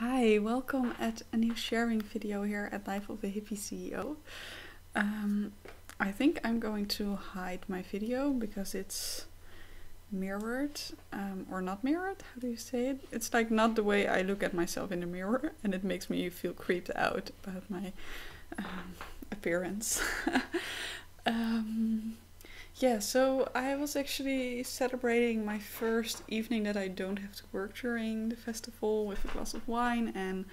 Hi, welcome at a new sharing video here at Life of a Hippie CEO. I think I'm going to hide my video because it's mirrored, or not mirrored, how do you say it? It's like not the way I look at myself in the mirror, and it makes me feel creeped out about my appearance. Yeah, so I was actually celebrating my first evening that I don't have to work during the festival with a glass of wine, and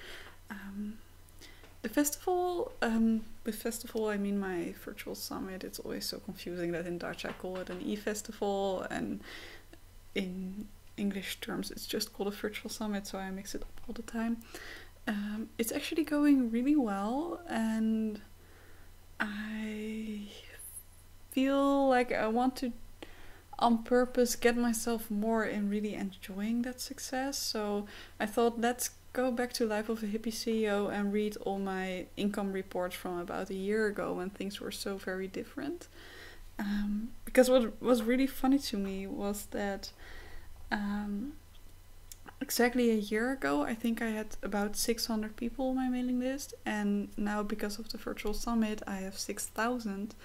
the festival, with festival I mean my virtual summit. It's always so confusing that in Dutch I call it an e-festival, and in English terms it's just called a virtual summit, so I mix it up all the time. It's actually going really well, and I feel like I want to on purpose get myself more in really enjoying that success. So I thought, let's go back to Life of a Hippie CEO and read all my income reports from about a year ago when things were so very different. Because what was really funny to me was that exactly a year ago I think I had about 600 people on my mailing list, and now because of the virtual summit I have 6,000.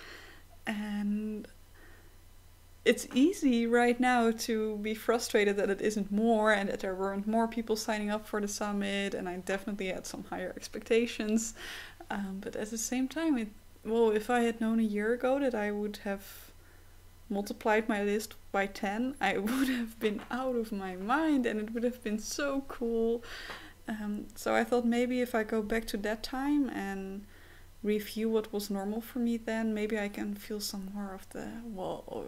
And it's easy right now to be frustrated that it isn't more and that there weren't more people signing up for the summit, and I definitely had some higher expectations. But at the same time, if I had known a year ago that I would have multiplied my list by 10, I would have been out of my mind, and it would have been so cool. So I thought, maybe if I go back to that time and review what was normal for me then, maybe I can feel some more of the,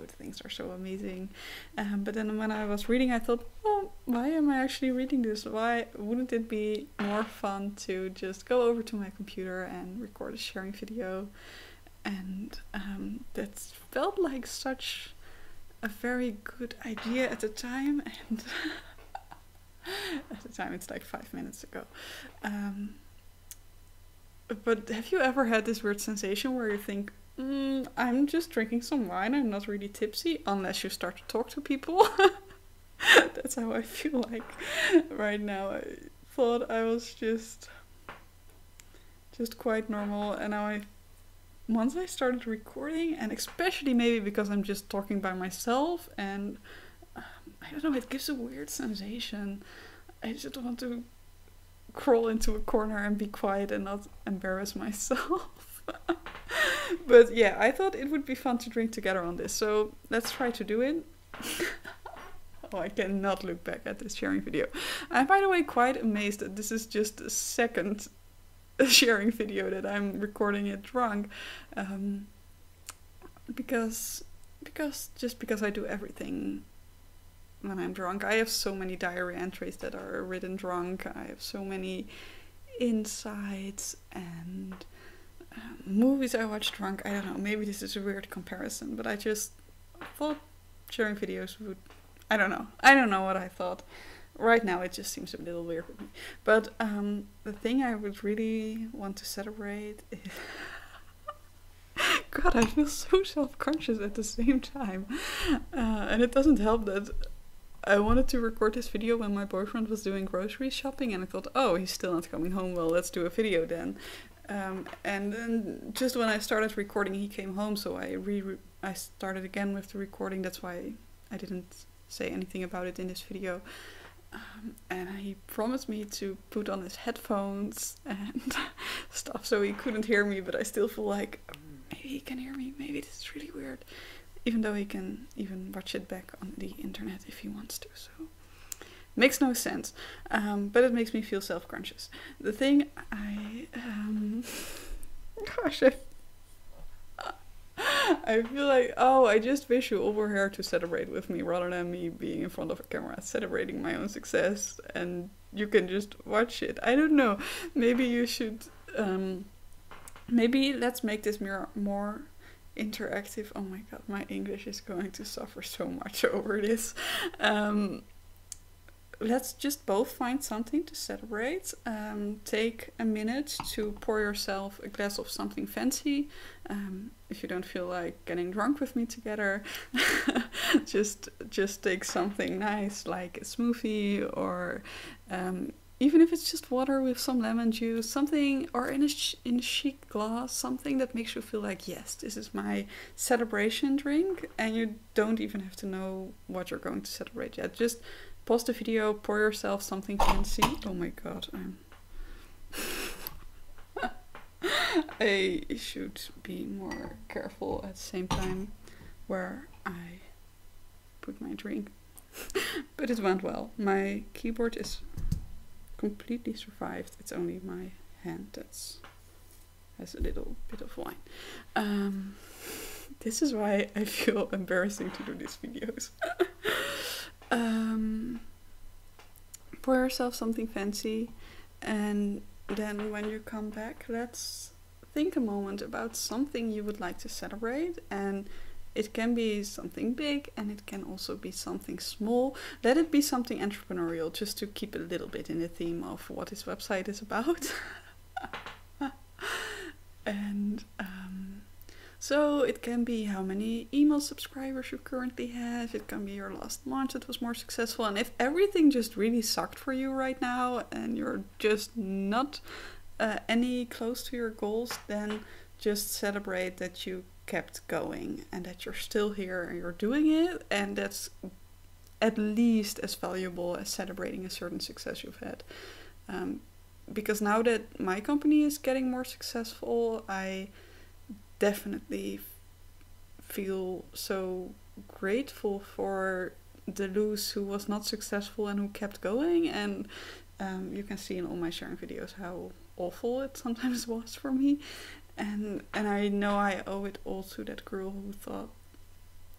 things are so amazing. But then when I was reading I thought, well, why am I actually reading this? Why wouldn't it be more fun to just go over to my computer and record a sharing video? And that felt like such a very good idea at the time, and at the time, it's like 5 minutes ago. But have you ever had this weird sensation where you think, I'm just drinking some wine, I'm not really tipsy, unless you start to talk to people? That's how I feel like right now. I thought I was just quite normal, and now once I started recording, and especially maybe because I'm just talking by myself, and I don't know, it gives a weird sensation. I just want to crawl into a corner and be quiet and not embarrass myself. But yeah, I thought it would be fun to drink together on this, so let's try to do it. Oh, I cannot look back at this sharing video. I'm, by the way, quite amazed that this is just the second sharing video that I'm recording it drunk. Because I do everything when I'm drunk. I have so many diary entries that are written drunk. I have so many insights and movies I watch drunk. I don't know, maybe this is a weird comparison, but I just thought sharing videos would, I don't know what I thought. Right now it just seems a little weird with me. But the thing I would really want to celebrate is God, I feel so self-conscious at the same time. And it doesn't help that I wanted to record this video when my boyfriend was doing grocery shopping, and I thought, oh, he's still not coming home, well, let's do a video then. And then just when I started recording, he came home, so I started again with the recording. That's why I didn't say anything about it in this video. And he promised me to put on his headphones and stuff so he couldn't hear me, but I still feel like maybe he can hear me, maybe this is really weird. Even though he can even watch it back on the internet if he wants to, so makes no sense. But it makes me feel self-conscious. The thing I feel like, I just wish you all were here to celebrate with me rather than me being in front of a camera celebrating my own success and you can just watch it. I don't know, maybe you should, maybe let's make this more interactive. Oh my god, my English is going to suffer so much over this. Let's just both find something to celebrate. Take a minute to pour yourself a glass of something fancy. If you don't feel like getting drunk with me together, just take something nice like a smoothie, or even if it's just water with some lemon juice, something, or in a chic glass, something that makes you feel like, yes, this is my celebration drink, and you don't even have to know what you're going to celebrate yet. Just pause the video, pour yourself something fancy. Oh my god, I should be more careful at the same time where I put my drink. But it went well. My keyboard is completely survived. It's only my hand that has a little bit of wine. This is why I feel embarrassing to do these videos. Pour yourself something fancy, and then when you come back, let's think a moment about something you would like to celebrate. And it can be something big, and it can also be something small. Let it be something entrepreneurial, just to keep a little bit in the theme of what this website is about. And so it can be how many email subscribers you currently have. It can be your last launch that was more successful. And if everything just really sucked for you right now, and you're just not any close to your goals, then just celebrate that you kept going and that you're still here and you're doing it, and that's at least as valuable as celebrating a certain success you've had. Because now that my company is getting more successful, I definitely feel so grateful for Deleuze, who was not successful and who kept going. And you can see in all my sharing videos how awful it sometimes was for me. And I know I owe it all to that girl who thought,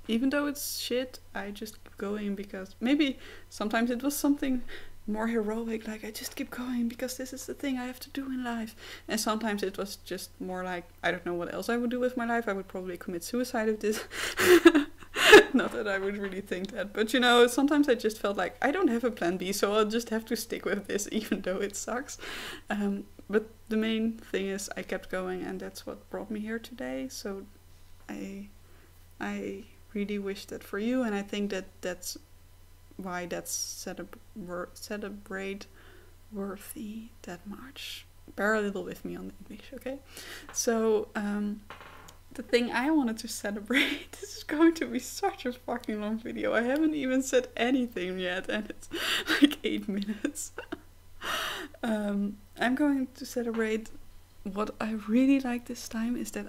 even though it's shit, I just keep going because maybe sometimes it was something more heroic, like I just keep going because this is the thing I have to do in life. And sometimes it was just more like, I don't know what else I would do with my life. I would probably commit suicide if this. Not that I would really think that, but you know, sometimes I just felt like I don't have a plan B, so I'll just have to stick with this even though it sucks. But the main thing is I kept going, and that's what brought me here today. So I really wish that for you, and I think that that's why that's celebrate worthy that much. Bear a little with me on the English, okay? So the thing I wanted to celebrate, this is going to be such a fucking long video. I haven't even said anything yet, and it's like 8 minutes. I'm going to celebrate what I really like this time is that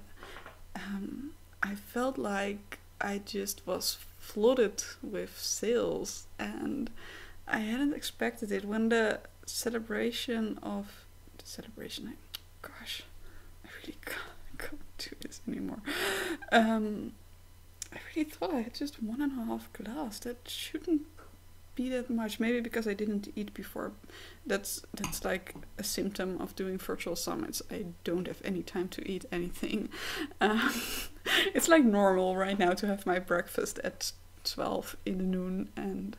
I felt like I just was flooded with sales, and I hadn't expected it. When the celebration, I really can't do this anymore. I really thought I had just 1.5 glass. That shouldn't be that much. Maybe because I didn't eat before. That's like a symptom of doing virtual summits. I don't have any time to eat anything. It's like normal right now to have my breakfast at 12 in the noon, and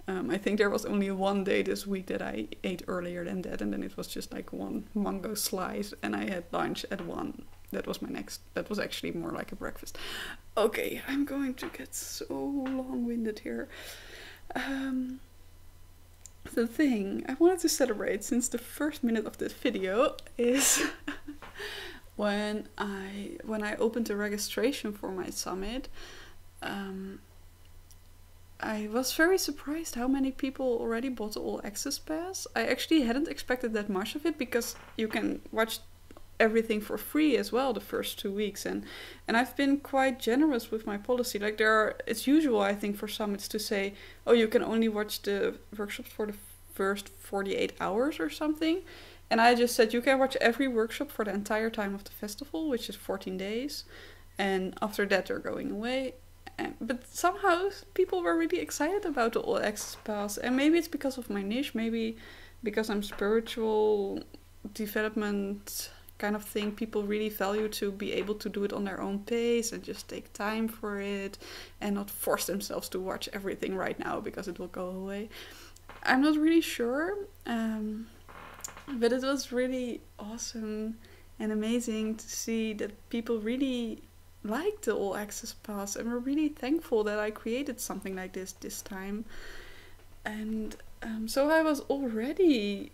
I think there was only one day this week that I ate earlier than that, and then it was just like one mango slice, and I had lunch at 1. That was actually more like a breakfast. Okay, I'm going to get so long-winded here. The thing I wanted to celebrate since the first minute of this video is when I opened the registration for my summit. I was very surprised how many people already bought the All Access Pass. I actually hadn't expected that much of it, because you can watch everything for free as well the first 2 weeks, and I've been quite generous with my policy. Like it's usual, I think, for summits to say, oh, you can only watch the workshops for the first 48 hours or something, and I just said you can watch every workshop for the entire time of the festival, which is 14 days, and after that they're going away. But somehow people were really excited about the All Access Pass, and maybe it's because of my niche, maybe because I'm spiritual development kind of thing. People really value to be able to do it on their own pace and just take time for it and not force themselves to watch everything right now because it will go away. I'm not really sure, but it was really awesome and amazing to see that people really liked the All Access Pass, and we're really thankful that I created something like this time. And So I was already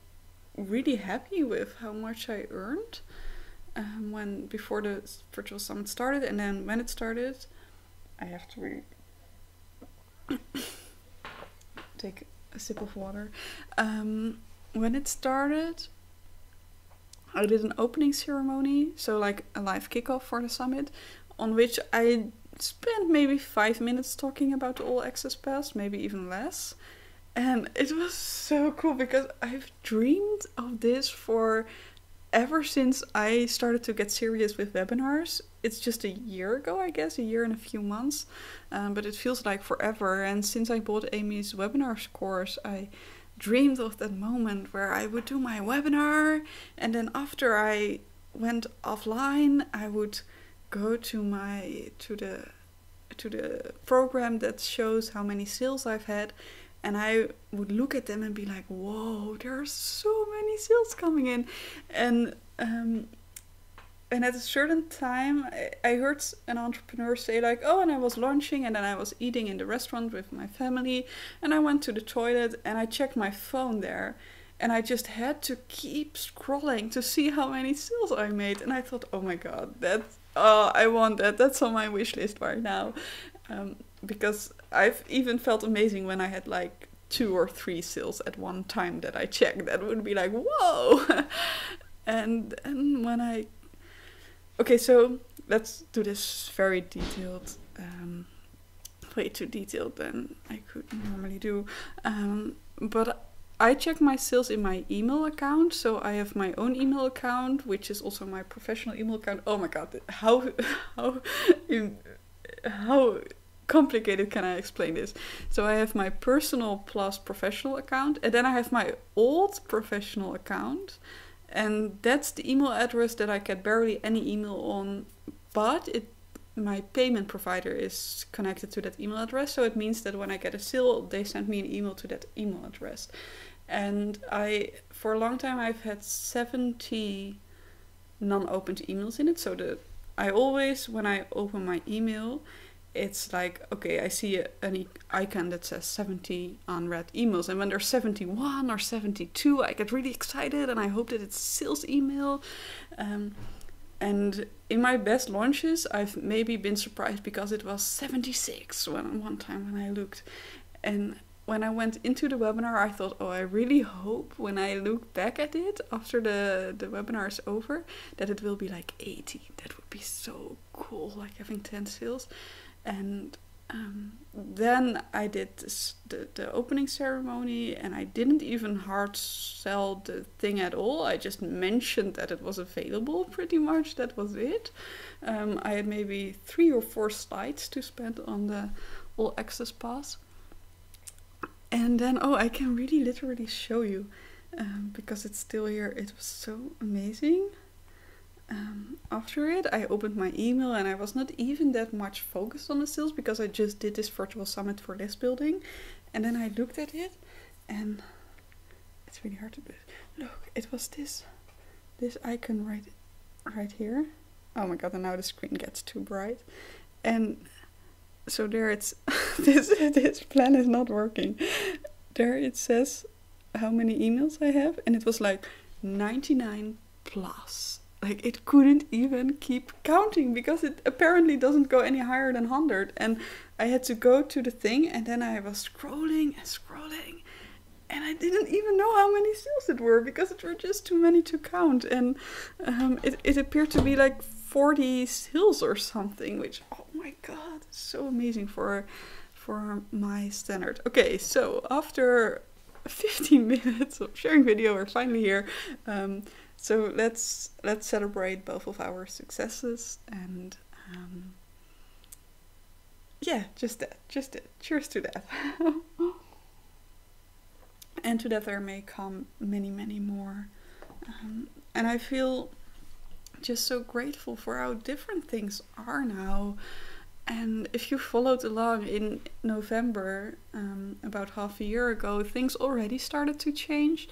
really happy with how much I earned when before the virtual summit started, and then when it started, I have to take a sip of water. When it started, I did an opening ceremony, so like a live kickoff for the summit, on which I spent maybe 5 minutes talking about the All Access Pass, maybe even less. And it was so cool because I've dreamed of this for ever since I started to get serious with webinars. It's just a year ago, I guess, a year and a few months, but it feels like forever. And since I bought Amy's webinars course, I dreamed of that moment where I would do my webinar, and then after I went offline, I would go to the program that shows how many sales I've had, and I would look at them and be like, whoa, there are so many sales coming in. And at a certain time, I heard an entrepreneur say like, oh, and I was lunching, and then I was eating in the restaurant with my family, and I went to the toilet, and I checked my phone there, and I just had to keep scrolling to see how many sales I made. And I thought, oh my god, I want that. That's on my wish list right now. Because I've even felt amazing when I had like 2 or 3 sales at one time that I checked. That would be like, whoa! and when okay, so let's do this very detailed, way too detailed than I could normally do. But I check my sales in my email account, so I have my own email account, which is also my professional email account. Oh my god, how complicated can I explain this? So I have my personal plus professional account, and then I have my old professional account, and that's the email address that I get barely any email on, but my payment provider is connected to that email address, so it means that when I get a sale, they send me an email to that email address. And for a long time, I've had 70 non-opened emails in it, so I always, when I open my email, it's like, okay, I see an icon that says 70 unread emails, and when there's 71 or 72, I get really excited and I hope that it's a sales email. And in my best launches, I've maybe been surprised because it was 76 one time when I looked. And when I went into the webinar, I thought, oh, I really hope when I look back at it after the webinar is over, that it will be like 80. That would be so cool, like having 10 sales. And then I did the opening ceremony, and I didn't even hard sell the thing at all. I just mentioned that it was available, pretty much. That was it. I had maybe 3 or 4 slides to spend on the All Access Pass. And then, I can really literally show you, because it's still here. It was so amazing. After it, I opened my email, and I was not even that much focused on the sales because I just did this virtual summit for list building. And then I looked at it, and it's really hard to look. It was this icon right here. Oh my god! And now the screen gets too bright, and so there it's this plan is not working. There it says how many emails I have, and it was like 99 plus. Like, it couldn't even keep counting because it apparently doesn't go any higher than 100. And I had to go to the thing, and then I was scrolling and scrolling, and I didn't even know how many sales it were because it were just too many to count. And it appeared to be like 40 sales or something, which, oh my god, so amazing for my standard. Okay, so after 15 minutes of sharing video, we're finally here. So let's celebrate both of our successes, and yeah, just that. Cheers to that. And to that there may come many, many more. And I feel just so grateful for how different things are now. And if you followed along in November, about half a year ago, things already started to change.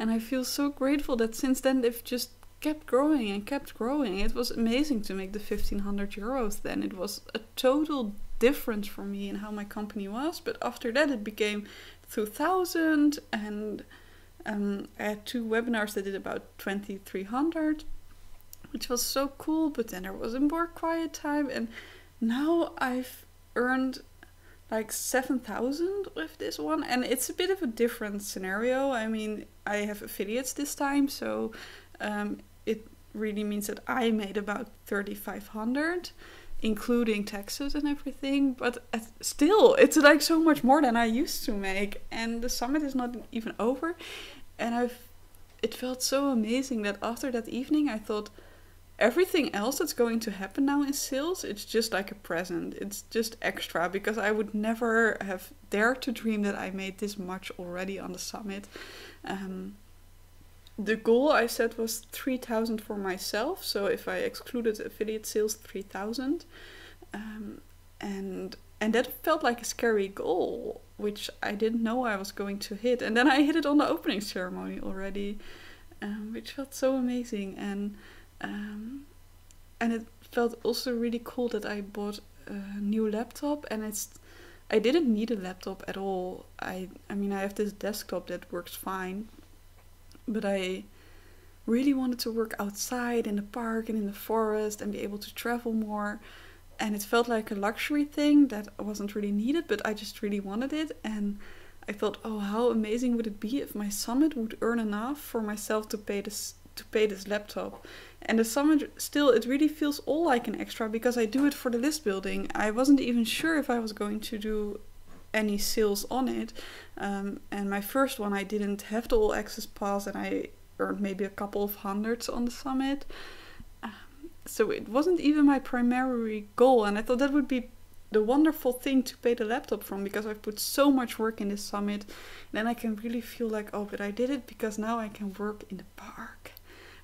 And I feel so grateful that since then they've just kept growing and kept growing. It was amazing to make the 1,500 euros then. It was a total different for me and how my company was. But after that it became 2,000, and I had 2 webinars that did about 2,300, which was so cool. But then there was a more quiet time, and now I've earned like 7,000 with this one, and it's a bit of a different scenario. I mean, I have affiliates this time, so it really means that I made about 3,500, including taxes and everything. But still, it's like so much more than I used to make, and the summit is not even over. And it felt so amazing that after that evening, I thought, everything else that's going to happen now in sales, it's just like a present. It's just extra, because I would never have dared to dream that I made this much already on the summit. The goal I set was 3,000 for myself. So if I excluded affiliate sales, 3,000. And that felt like a scary goal, which I didn't know I was going to hit. And then I hit it on the opening ceremony already, which felt so amazing. And it felt also really cool that I bought a new laptop, and I didn't need a laptop at all. I mean, I have this desktop that works fine, but I really wanted to work outside in the park and in the forest and be able to travel more. And it felt like a luxury thing that wasn't really needed, but I just really wanted it. And I thought, oh, how amazing would it be if my summit would earn enough for myself to pay this laptop. And the summit, still, it really feels all like an extra, because I do it for the list building. I wasn't even sure if I was going to do any sales on it. And my first one, I didn't have the all access pass, and I earned maybe a couple of hundreds on the summit. So it wasn't even my primary goal, and I thought that would be the wonderful thing to pay the laptop from, because I've put so much work in this summit. And then I can really feel like, oh, but I did it because now I can work in the park,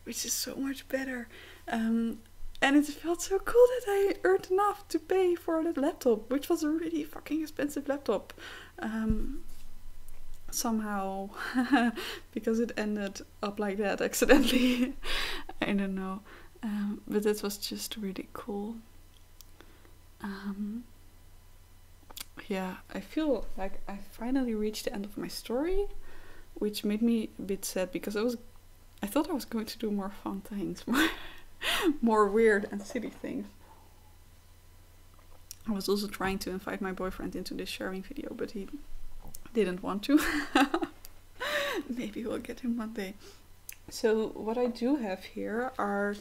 which is so much better. And it felt so cool that I earned enough to pay for that laptop, which was a really fucking expensive laptop. Somehow, because it ended up like that accidentally. I don't know. But it was just really cool. Yeah, I feel like I finally reached the end of my story, which made me a bit sad, because I thought I was going to do more fun things, more weird and silly things. I was also trying to invite my boyfriend into this sharing video, but he didn't want to. Maybe we'll get him one day. So what I do have here are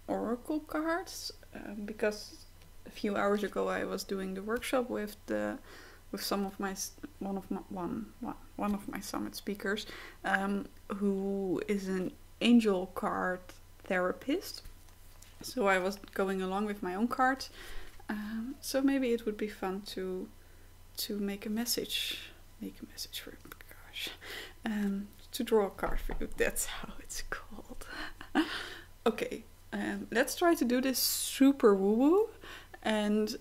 oracle cards, because a few hours ago I was doing the workshop with one of my summit speakers, who is an angel card therapist. So I was going along with my own cards. So maybe it would be fun to make a message for you. Gosh, to draw a card for you. That's how it's called. Okay, let's try to do this super woo-woo, and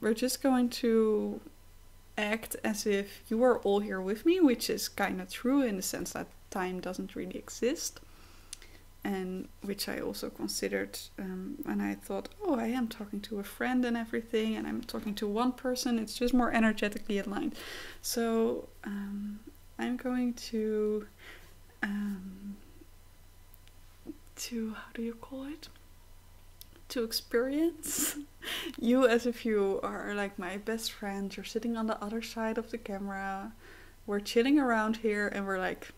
we're just going to act as if you are all here with me, which is kind of true in the sense that time doesn't really exist, and which I also considered when I thought, oh, I am talking to a friend and everything, and I'm talking to one person. It's just more energetically aligned. So I'm going to how do you call it? To experience you as if you are like my best friend. You're sitting on the other side of the camera. We're chilling around here, and we're like,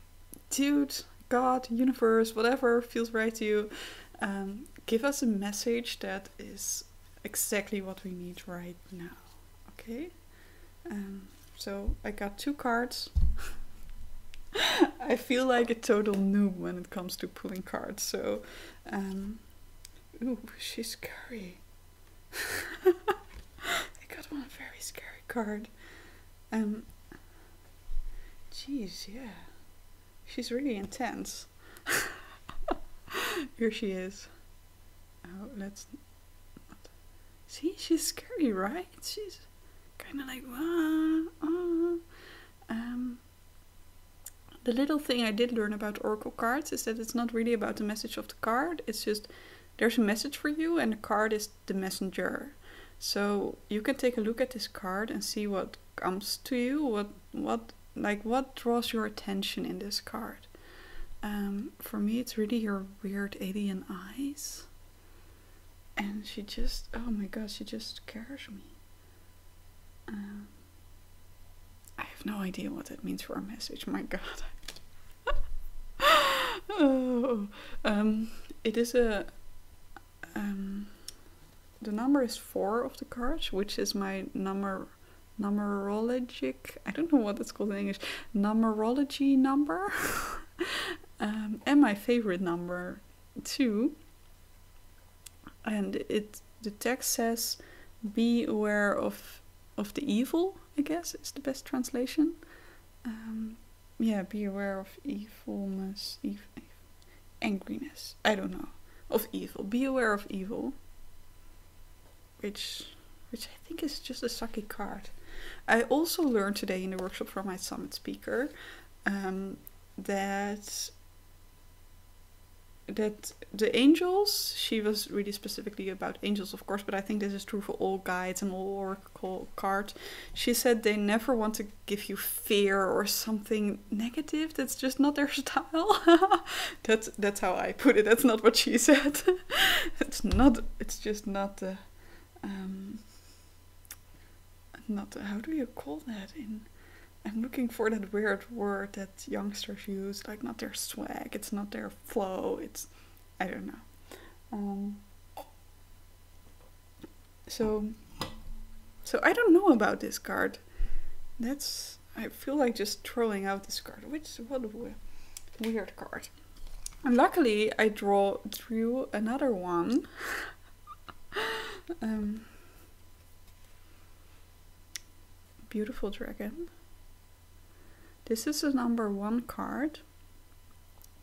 dude, God, universe, whatever feels right to you, give us a message that is exactly what we need right now. Okay? So I got 2 cards. I feel like a total noob when it comes to pulling cards. So, ooh, she's scary. I got one very scary card. Jeez, yeah. She's really intense. Here she is. Oh, let's... See, she's scary, right? She's kind of like... The little thing I did learn about oracle cards is that it's not really about the message of the card. It's just, there's a message for you, and the card is the messenger. So you can take a look at this card and see what comes to you, what draws your attention in this card. For me, it's really her weird alien eyes. And she just, oh my god, she just scares me. I have no idea what that means for a message, my god. Oh, it is a, the number is 4 of the cards, which is my numerologic, I don't know what it's called in English, numerology number. And my favorite number too. And the text says, "Be aware of the evil," I guess is the best translation. Yeah, be aware of evilness, angriness. I don't know, of evil. Be aware of evil, which I think is just a sucky card. I also learned today in the workshop from my summit speaker that the angels, she was really specifically about angels, of course, but I think this is true for all guides and all oracle cards. She said they never want to give you fear or something negative. That's just not their style. That's how I put it. That's not what she said. It's just not the how do you call that in, I'm looking for that weird word that youngsters use, like not their swag, it's not their flow, it's, I don't know. So I don't know about this card. I feel like just throwing out this card, what a weird card. And luckily I drew another one. Beautiful dragon. This is a number 1 card,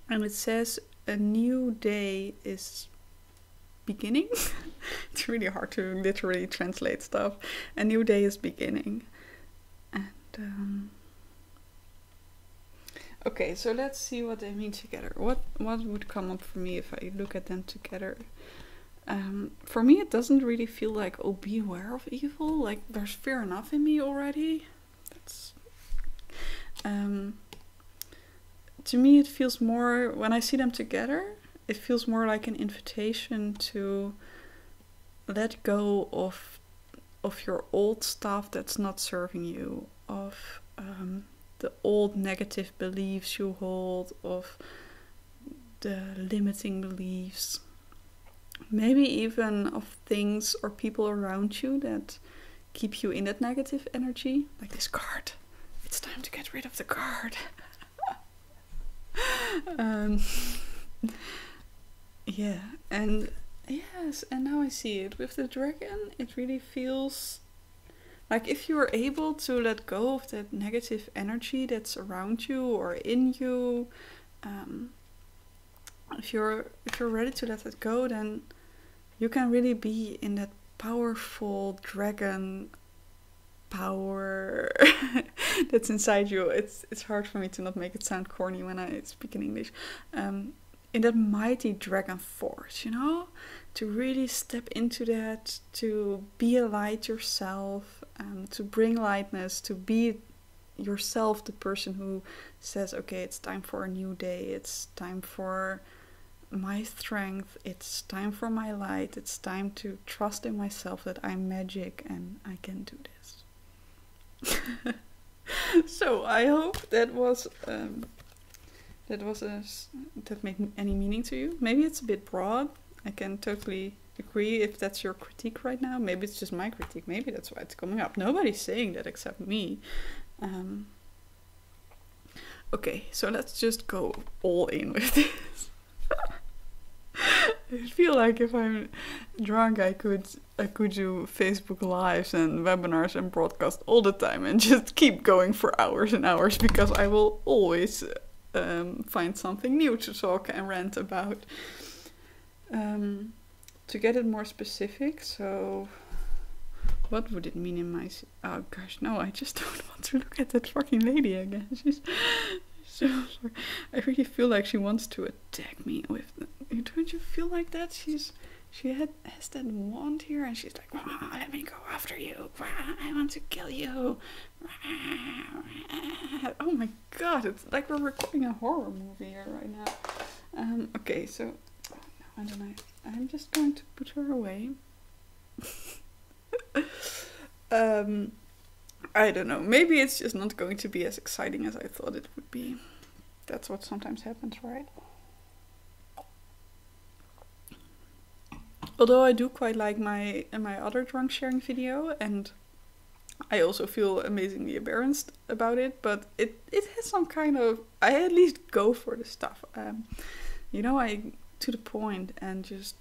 and it says a new day is beginning. It's really hard to literally translate stuff. A new day is beginning. And okay, so let's see what they mean together. What would come up for me if I look at them together? For me, it doesn't really feel like, oh, be aware of evil. Like, there's fear enough in me already. That's to me, it feels more, when I see them together, it feels more like an invitation to let go of your old stuff that's not serving you, of the old negative beliefs you hold, of the limiting beliefs, maybe even of things or people around you that keep you in that negative energy, like this card. It's time to get rid of the card. Yeah, and yes, and now I see it with the dragon. It really feels like if you're able to let go of that negative energy that's around you or in you, if you're ready to let it go, then you can really be in that powerful dragon power that's inside you. It's hard for me to not make it sound corny when I speak in English. In that mighty dragon force, you know, to really step into that, to be a light yourself, to bring lightness, to be yourself, the person who says, okay, it's time for a new day, it's time for my strength, it's time for my light, it's time to trust in myself that I'm magic and I can do this. So I hope that made any meaning to you. Maybe it's a bit broad. I can totally agree if that's your critique right now. Maybe it's just my critique. Maybe that's why it's coming up. Nobody's saying that except me. Okay, so let's just go all in with this. I feel like if I'm drunk, I could do Facebook Lives and webinars and broadcast all the time and just keep going for hours and hours, because I will always find something new to talk and rant about. To get it more specific, so what would it mean in my... Oh gosh, no, I just don't want to look at that fucking lady again. She's so sorry. I really feel like she wants to attack me with don't you feel like that? Has that wand here, and she's like, let me go after you. I want to kill you. Oh my god, it's like we're recording a horror movie here right now. Okay, so I don't know. I'm just going to put her away. I don't know. Maybe it's just not going to be as exciting as I thought it would be. That's what sometimes happens, right? Although I do quite like my other drunk sharing video, and I also feel amazingly embarrassed about it, but it has some kind of... I at least go for the stuff. I to the point, and just...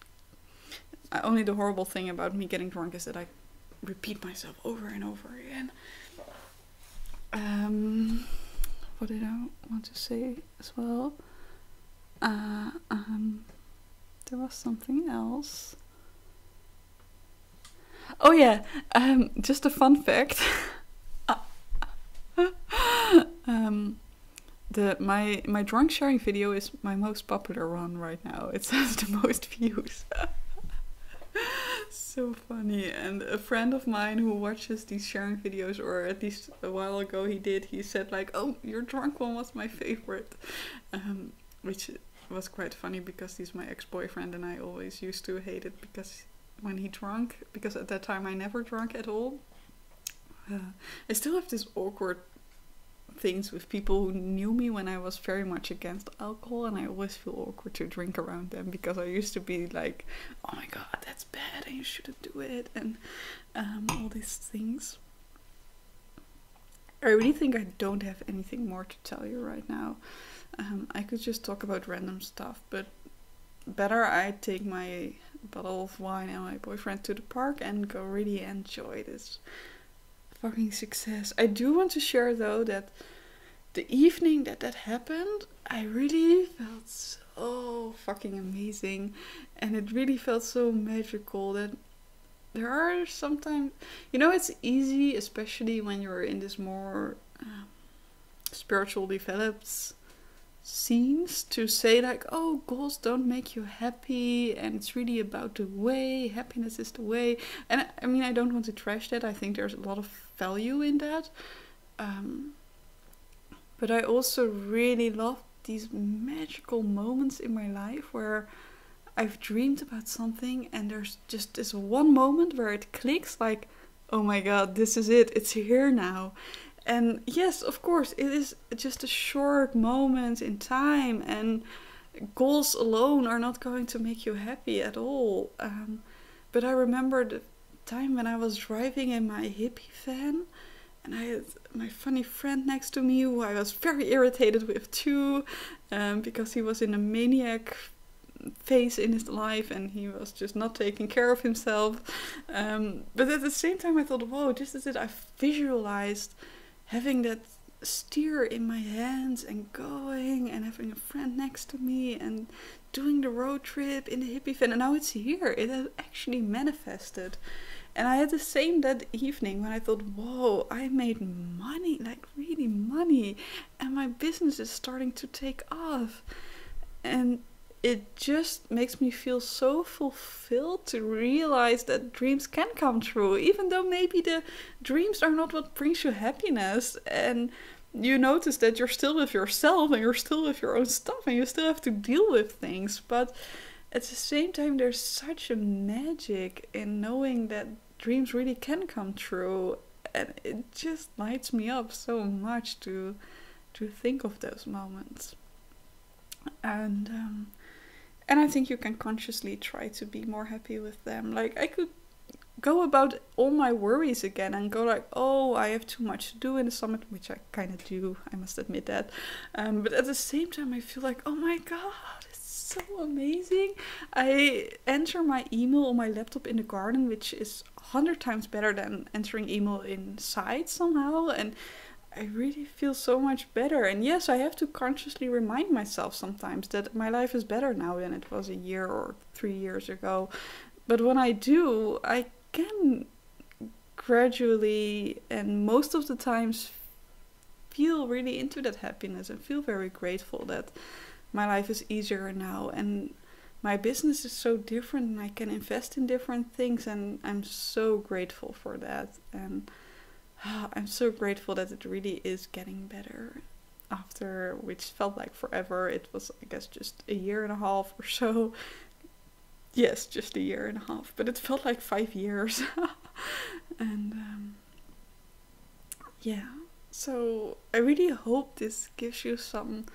only the horrible thing about me getting drunk is that I repeat myself over and over again. What did I want to say as well? There was something else. Oh yeah, just a fun fact. My drunk sharing video is my most popular one right now. It has the most views. So funny. And a friend of mine who watches these sharing videos, or at least a while ago he said like, oh, your drunk one was my favorite. Which was quite funny because he's my ex-boyfriend, and I always used to hate it because when he drank, because at that time I never drank at all. I still have this awkward things with people who knew me when I was very much against alcohol, and I always feel awkward to drink around them because I used to be like, oh my god, that's bad and you shouldn't do it, and all these things. I really think I don't have anything more to tell you right now. I could just talk about random stuff, but better I take my bottle of wine and my boyfriend to the park and go really enjoy this fucking success. I do want to share though that the evening that happened, I really felt so fucking amazing, and it really felt so magical. That there are sometimes, it's easy, especially when you're in this more spiritual developed scenes, to say like, oh, goals don't make you happy, and it's really about the way, happiness is the way. And I mean, I don't want to trash that. I think there's a lot of value in that, but I also really love these magical moments in my life where I've dreamed about something and there's just this one moment where it clicks, like, oh my god, this is it, it's here now. And yes, of course, it is just a short moment in time, and goals alone are not going to make you happy at all. But I remember the time when I was driving in my hippie van, and I had my funny friend next to me who I was very irritated with too, because he was in a maniac phase in his life and he was just not taking care of himself. But at the same time I thought, whoa, this is it. I visualized having that steer in my hands and going and having a friend next to me and doing the road trip in the hippie van, and now it's here. It has actually manifested. And I had the same that evening when I thought, whoa, I made money, like really money, and my business is starting to take off. And it just makes me feel so fulfilled to realize that dreams can come true, even though maybe the dreams are not what brings you happiness. And you notice that you're still with yourself and you're still with your own stuff and you still have to deal with things. But at the same time, there's such a magic in knowing that dreams really can come true. And it just lights me up so much to think of those moments. And I think you can consciously try to be more happy with them. Like, I could go about all my worries again and go like, oh, I have too much to do in the summit, which I kind of do, I must admit that. But at the same time, I feel like, oh my god, it's so amazing. I enter my email on my laptop in the garden, which is 100 times better than entering email inside somehow. And I really feel so much better. And yes, I have to consciously remind myself sometimes that my life is better now than it was a year or 3 years ago. But when I do, I can gradually and most of the times feel really into that happiness and feel very grateful that my life is easier now. And my business is so different and I can invest in different things, and I'm so grateful for that. And I'm so grateful that it really is getting better. After which felt like forever, it was, I guess, just a year and a half or so. Yes, just a year and a half, but it felt like 5 years. And yeah, so I really hope this gives you some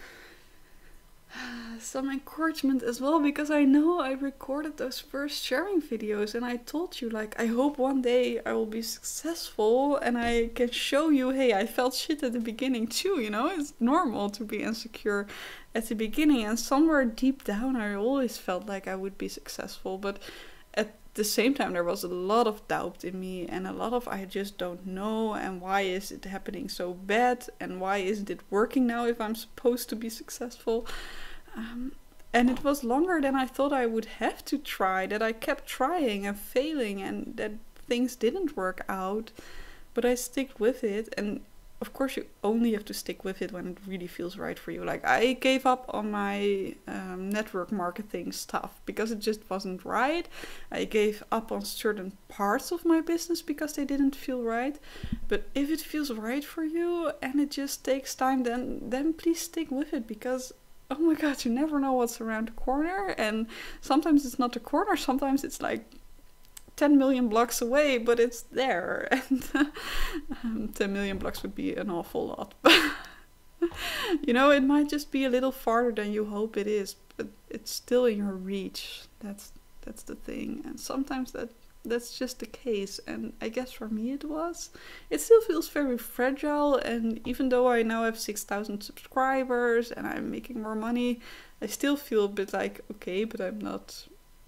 encouragement as well, because I know I recorded those first sharing videos and I told you, like, I hope one day I will be successful and I can show you, hey, I felt shit at the beginning too, you know. It's normal to be insecure at the beginning, and somewhere deep down I always felt like I would be successful, but at the same time there was a lot of doubt in me and a lot of I just don't know, and why is it happening so bad, and why isn't it working now if I'm supposed to be successful. And it was longer than I thought I would have to try, that I kept trying and failing and that things didn't work out, but I stick with it. And of course you only have to stick with it when it really feels right for you. Like, I gave up on my network marketing stuff because it just wasn't right. I gave up on certain parts of my business because they didn't feel right. But if it feels right for you and it just takes time, then please stick with it, because oh my god, you never know what's around the corner. And sometimes it's not a corner, sometimes it's like 10 million blocks away, but it's there. And 10 million blocks would be an awful lot. You know, it might just be a little farther than you hope it is, but it's still in your reach. That's the thing. And sometimes that's just the case, and I guess for me it was. It still feels very fragile, and even though I now have 6,000 subscribers and I'm making more money, I still feel a bit like, okay, but I'm not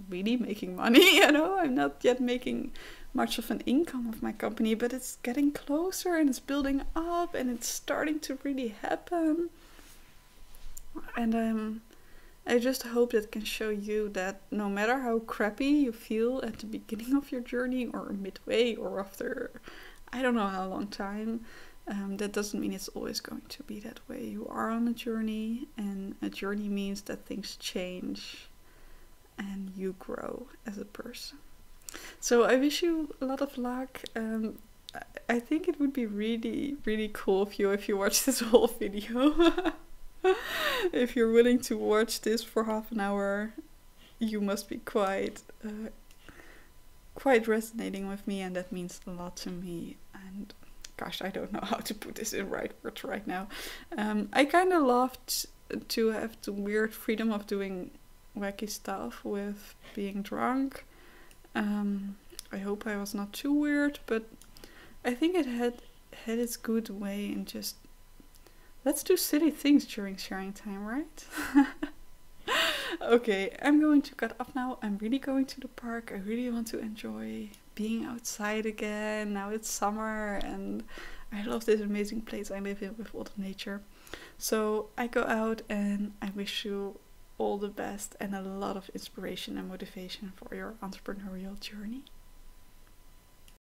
really making money, you know. I'm not yet making much of an income of my company, but it's getting closer and it's building up and it's starting to really happen. And I just hope that can show you that no matter how crappy you feel at the beginning of your journey or midway or after I don't know how long time, that doesn't mean it's always going to be that way. You are on a journey, and a journey means that things change and you grow as a person. So I wish you a lot of luck. I think it would be really, really cool if you watch this whole video. If you're willing to watch this for half an hour, you must be quite resonating with me, and that means a lot to me. And gosh, I don't know how to put this in right words right now. I kind of loved to have the weird freedom of doing wacky stuff with being drunk. I hope I was not too weird, but I think it had its good way in just let's do silly things during sharing time, right? Okay, I'm going to cut off now. I'm really going to the park. I really want to enjoy being outside again. Now it's summer and I love this amazing place I live in with all the nature. So I go out and I wish you all the best and a lot of inspiration and motivation for your entrepreneurial journey.